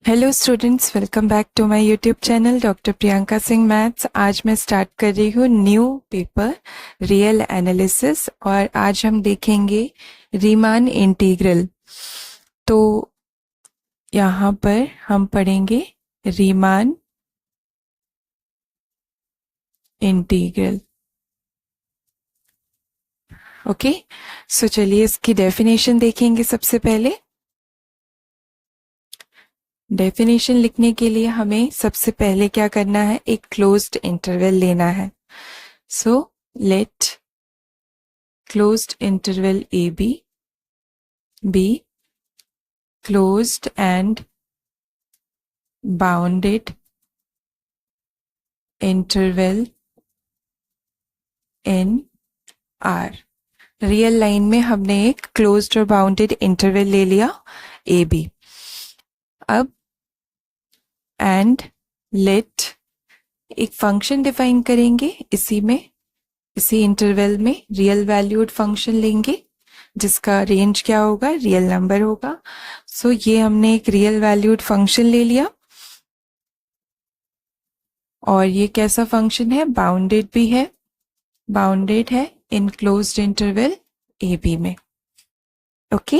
Hello students, welcome back to my YouTube channel doctor Priyanka Singh maths. आज मैं start कर रही हूँ न्यू पेपर रियल एनालिसिस और आज हम देखेंगे रीमान इंटीग्रल। तो यहाँ पर हम पढ़ेंगे रीमान इंटीग्रल। ओके, सो चलिए इसकी डेफिनेशन देखेंगे। सबसे पहले डेफिनेशन लिखने के लिए हमें सबसे पहले क्या करना है, एक क्लोज्ड इंटरवल लेना है। So let closed interval AB be closed and bounded interval in R। Real line में हमने एक क्लोज्ड और बाउंडेड इंटरवल ले लिया AB। अब एंड लेट एक फंक्शन डिफाइन करेंगे, इसी इंटरवल में रियल वैल्यूड फंक्शन लेंगे जिसका रेंज क्या होगा, रियल नंबर होगा। सो ये हमने एक रियल वैल्यूड फंक्शन ले लिया और ये कैसा फंक्शन है, बाउंडेड भी है, बाउंडेड है in closed interval a b में। ओके,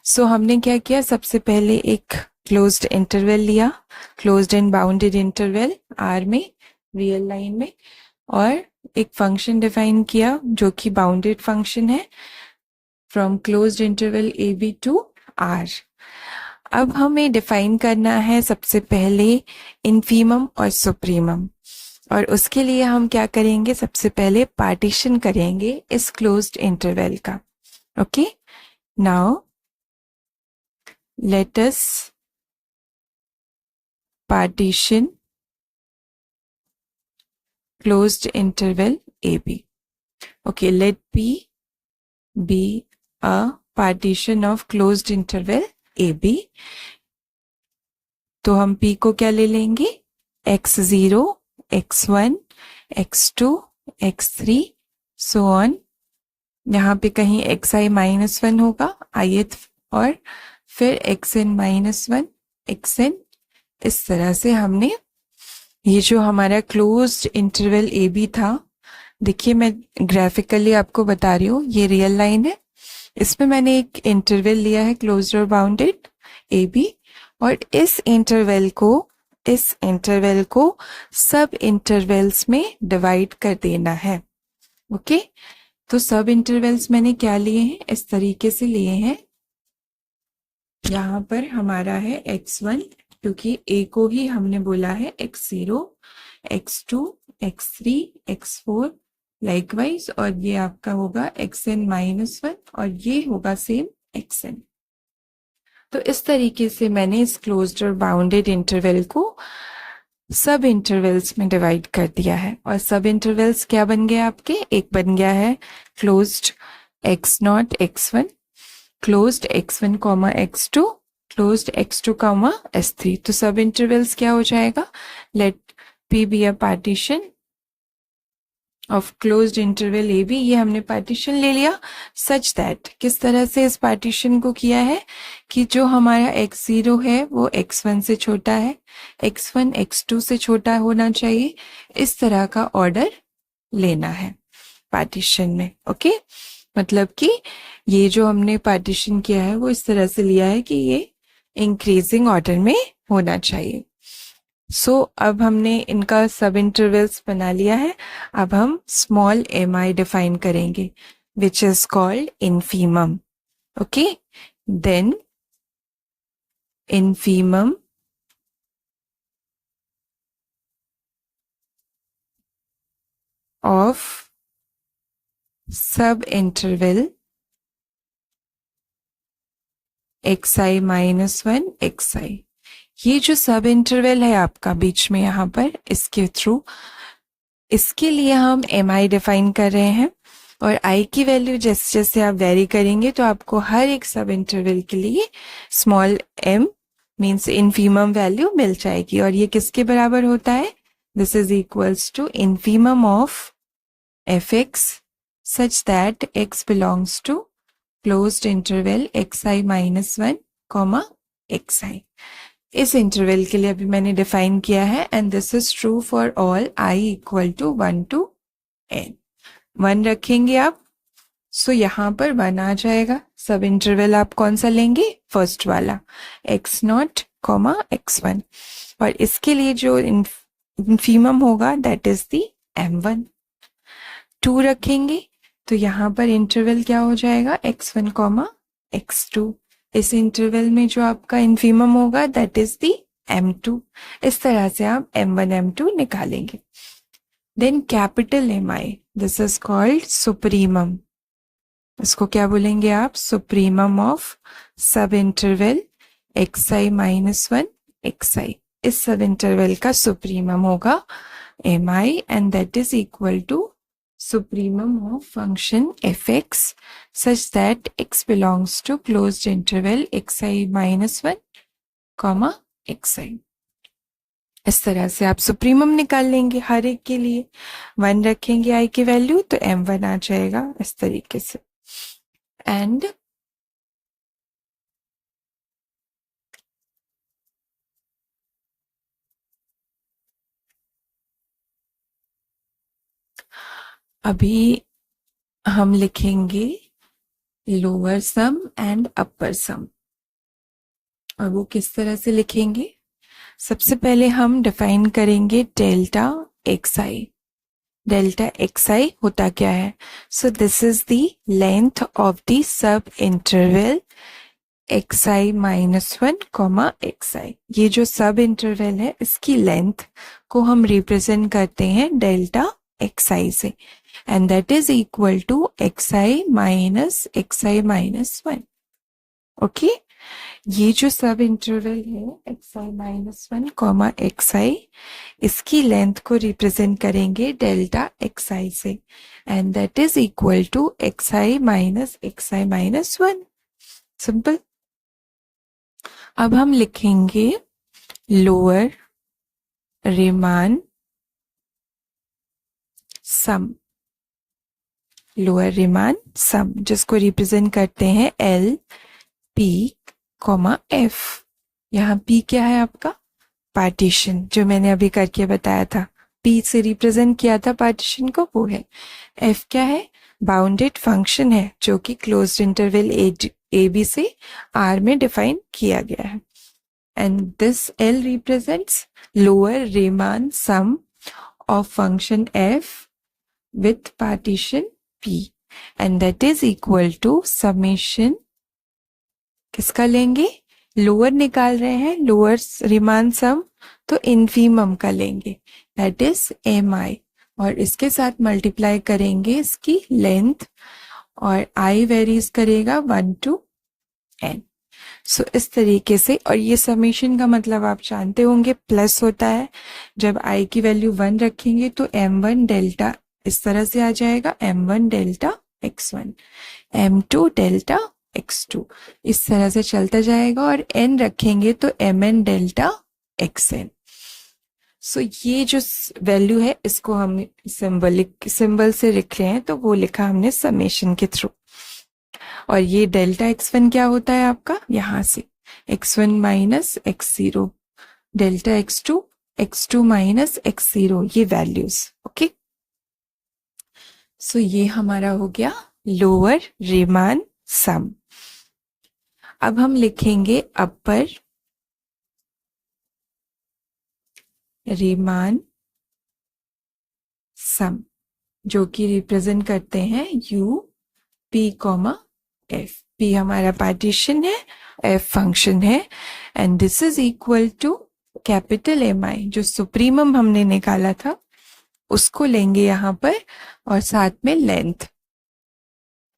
सो हमने क्या किया, सबसे पहले एक क्लोज्ड इंटरवल लिया, closed and bounded interval R में, रियल लाइन में, और एक फंक्शन डिफाइन किया जो कि बाउंडेड फंक्शन है from closed interval a b to R. अब हमें डिफाइन करना है सबसे पहले इन्फीमम और सुप्रीमम, और उसके लिए हम क्या करेंगे, सबसे पहले पार्टीशन करेंगे इस क्लोज्ड इंटरवल का। Okay, now let us partition closed interval AB. Okay, let P be a partition of closed interval AB. तो हम P को क्या ले लेंगे, x0, x1, x2, x3 so on। यहाँ पे कहीं xi-1 होगा ith, और फिर xn-1, xn। इस तरह से हमने ये जो हमारा क्लोज्ड इंटरवल ए बी था, देखिए मैं ग्राफिकली आपको बता रही हूँ, ये रियल लाइन है, इसमें मैंने एक इंटरवल लिया है क्लोज्ड और बाउंडेड ए बी, और इस इंटरवल को सब इंटरवल्स में डिवाइड कर देना है। ओके, तो सब इंटरवल्स मैंने क्या लिए हैं, इस तरीके से लिए हैं। यहाँ पर हमारा है x1, क्योंकि a को ही हमने बोला है x0, x2, x3, x4 likewise, और ये आपका होगा xn-1 और ये होगा सेम xn। तो इस तरीके से मैंने इस क्लोज्ड और बाउंडेड इंटरवल को सब इंटरवल्स में डिवाइड कर दिया है। और सब इंटरवल्स क्या बन गए आपके, एक बन गया है closed x0, x1, closed x1, x2, closed x2, s3। तो सब इंटरवल्स क्या हो जाएगा, let P be a partition of closed interval a b. ये हमने पार्टीशन ले लिया सच दैट, किस तरह से इस पार्टीशन को किया है कि जो हमारा x0 है वो x1 से छोटा है, x1 x2 से छोटा होना चाहिए, इस तरह का ऑर्डर लेना है पार्टीशन में। ओके, मतलब कि ये जो हमने पार्टीशन किया है वो इस तरह से लिया है कि ये इंक्रीजिंग ऑर्डर में होना चाहिए। सो अब हमने इनका सब इंटरवल्स बना लिया है। अब हम स्मॉल mi डिफाइन करेंगे which is called infimum. Okay, then infimum of sub interval xi-1 xi। ये जो सब इंटरवल है आपका बीच में यहाँ पर, इसके थ्रू, इसके लिए हम mi डिफाइन कर रहे हैं, और i की वैल्यू जैसे जैसे आप वेरी करेंगे तो आपको हर एक सब इंटरवल के लिए small m means infimum value मिल जाएगी। और ये किसके बराबर होता है, this is equals to infimum of fx such that x belongs to closed interval xi-1, xi। इस इंटरवल के लिए अभी मैंने डिफाइन किया है and this is true for all i equal to 1 to n। 1 रखेंगे आप, सो यहाँ पर 1 आ जाएगा। सब इंटरवल आप कौन सा लेंगे? फर्स्ट वाला, x0, x1, और इसके लिए जो इन्फीमम होगा दैट इज द m1। 2 रखेंगे तो यहाँ पर इंटरवल क्या हो जाएगा? x1, x2। इस इंटरवल में जो आपका इन्फीमम होगा दैट इज द m2। इस तरह से आप m1 m2 निकालेंगे। Then capital mi, this is called supremum. इसको क्या बोलेंगे आप? Supremum of sub interval xi minus 1 xi। इस सब इंटरवल का सुप्रीमम होगा mi and that is equal to supremum of function fx such that x belongs to closed interval xi minus 1, xi। इस तरह से आप सुप्रीमम निकाल लेंगे हर एक के लिए। 1 रखेंगे i की वैल्यू तो m1 आ जाएगा इस तरीके से। एंड अभी हम लिखेंगे लोअर सम एंड अपर सम। और वो किस तरह से लिखेंगे? सबसे पहले हम डिफाइन करेंगे डेल्टा एक्सआई। डेल्टा एक्सआई होता क्या है? सो this is the length of the sub interval xi minus 1, xi। ये जो सब इंटरवल है इसकी लेंथ को हम रिप्रेजेंट करते हैं डेल्टा xi से, and that is equal to xi minus 1। Okay, ये जो सब इंटरवल है xi माइनस 1, xi, इसकी लेंथ को रिप्रेजेंट करेंगे डेल्टा xi से, and that is equal to xi minus 1। Simple. अब हम लिखेंगे lower Riemann sum. Lower Riemann sum जिसको रिप्रेजेंट करते हैं एल पी एफ। यहाँ पी क्या है आपका? पार्टीशन, जो मैंने अभी करके बताया था। पी से रिप्रेजेंट किया था पार्टीशन को, वो है। एफ क्या है? बाउंडेड फंक्शन है जो कि क्लोज्ड इंटरवल ए बी से आर में डिफाइन किया गया है। And this L represents lower Riemann sum of function F with partition P, and that is equal to summation, किसका लेंगे? लोअर निकाल रहे हैं, लोअर रीमान सम, तो इन्फीमम का लेंगे दैट इज mi, और इसके साथ मल्टीप्लाई करेंगे इसकी लेंथ, और i वेरीज करेगा 1 टू n। सो इस तरीके से, और ये समेशन का मतलब आप जानते होंगे प्लस होता है। जब i की वैल्यू 1 रखेंगे तो m1 डेल्टा इस तरह से आ जाएगा, m1 delta x1, m2 delta x2, इस तरह से चलता जाएगा, और n रखेंगे तो mn डेल्टा xn। सो ये जो वैल्यू है इसको हम सिंबल से लिख रहे हैं, तो वो लिखा हमने समेशन के थ्रू। और ये डेल्टा x1 क्या होता है आपका? यहाँ से x1 minus x0, delta x2, x2 minus x0, ये वैल्यूज। ओके, सो ये हमारा हो गया लोअर रीमान सम। अब हम लिखेंगे अपर रीमान सम, जो कि रिप्रेजेंट करते हैं u p f। p हमारा पार्टीशन है, f फंक्शन है, and this is equal to capital mi, जो सुप्रीमम हमने निकाला था उसको लेंगे यहाँ पर, और साथ में length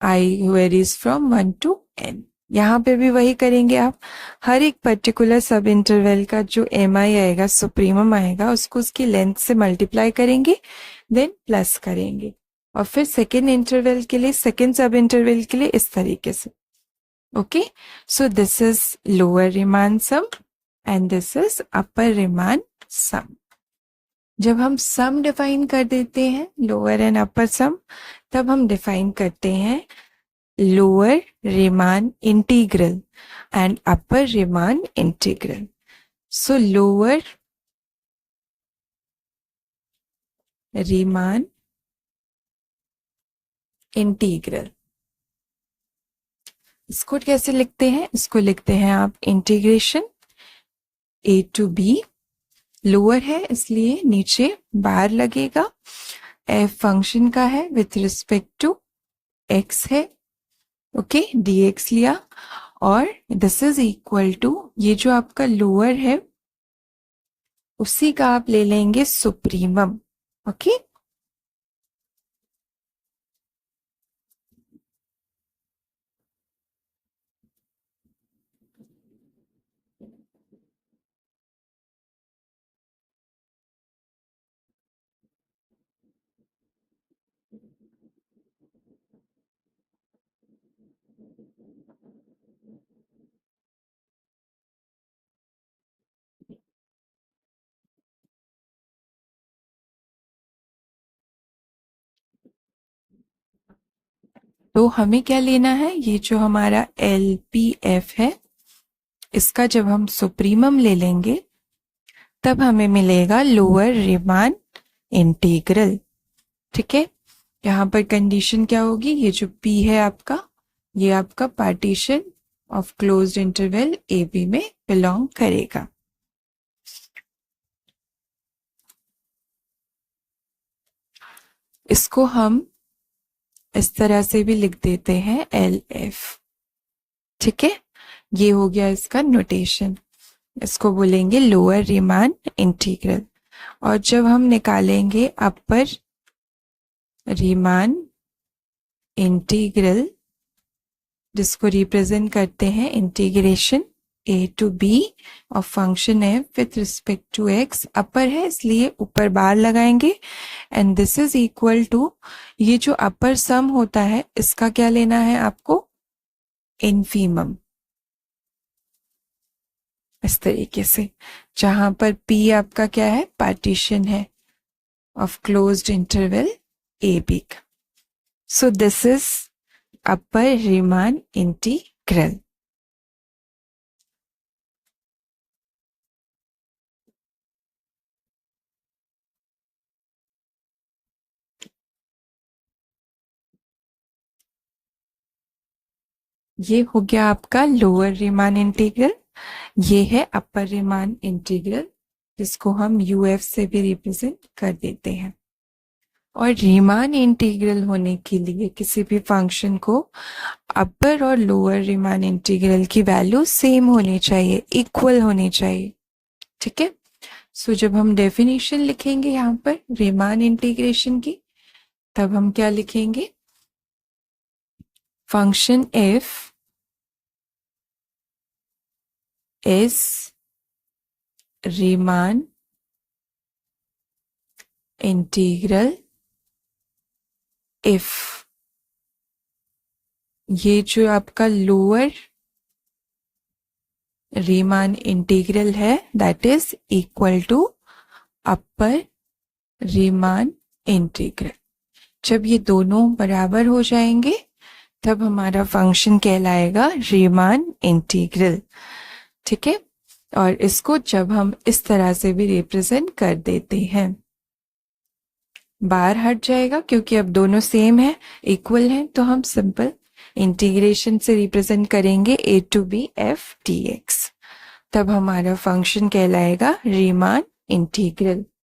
i varies from 1 to n। यहाँ पे भी वही करेंगे आप, हर एक पर्टिकुलर सब इंटरवल का जो mi आएगा, सुप्रीमम आएगा, उसको उसकी लेंथ से मल्टीप्लाई करेंगे, देन प्लस करेंगे, और फिर सेकेंड इंटरवल के लिए, सेकेंड सब इंटरवल के लिए इस तरीके से। Okay, so this is lower Riemann sum and this is upper Riemann sum. जब हम सम डिफाइन कर देते हैं, लोअर एंड अपर सम, तब हम डिफाइन करते हैं lower Riemann integral and upper Riemann integral. So lower Riemann integral, इसको कैसे लिखते हैं? इसको लिखते हैं आप integration A to b, lower है इसलिए नीचे बार लगेगा, एफ फंक्शन का है विथ रिस्पेक्ट टू एक्स है, ओके dx लिया, और दिस इज इक्वल टू, ये जो आपका लोअर है उसी का आप ले लेंगे सुप्रीमम, ओके तो हमें क्या लेना है? ये जो हमारा LPF है इसका जब हम सुप्रीमम ले लेंगे तब हमें मिलेगा लोअर रीमान इंटीग्रल, ठीक है। यहाँ पर कंडीशन क्या होगी? ये जो P है आपका, ये आपका partition of closed interval AB में बिलोंग करेगा। इसको हम इस तरह से भी लिख देते हैं LF, ठीक है। ये हो गया इसका नोटेशन, इसको बोलेंगे लोअर रीमान इंटीग्रल। और जब हम निकालेंगे अपर रीमान इंटीग्रल, जिसको रिप्रेजेंट करते हैं integration A to B of function F with respect to X, upper है इसलिए ऊपर बार लगाएंगे, and this is equal to, ये जो अपर सम होता है इसका क्या लेना है आपको? इनफीमम, इस तरीके से, जहां पर P आपका क्या है? पार्टीशन है ऑफ क्लोज्ड इंटरवल AB का। सो this is upper Riemann integral. ये हो गया आपका लोअर रीमान इंटीग्रल, ये है अपर रीमान इंटीग्रल, जिसको हम UF से भी रिप्रेजेंट कर देते हैं। और रीमान इंटीग्रल होने के लिए किसी भी फंक्शन को अपर और लोअर रीमान इंटीग्रल की वैल्यू सेम होनी चाहिए, इक्वल होनी चाहिए, ठीक है। सो जब हम डेफिनेशन लिखेंगे यहाँ पर रीमान इंटीग्रेशन की, तब हम क्या लिखेंगे? Function f is Riemann integral if, ये जो आपका लोअर रीमान इंटीग्रल है that is equal to upper Riemann integral. जब ये दोनों बराबर हो जाएंगे तब हमारा फंक्शन कहलाएगा रीमान इंटीग्रल, ठीक है। और इसको जब हम इस तरह से भी रिप्रेजेंट कर देते हैं, बार हट जाएगा क्योंकि अब दोनों सेम है, इक्वल हैं, तो हम सिंपल इंटीग्रेशन से रिप्रेजेंट करेंगे A to B F dx, तब हमारा फंक्शन कहलाएगा रीमान इंटीग्रल।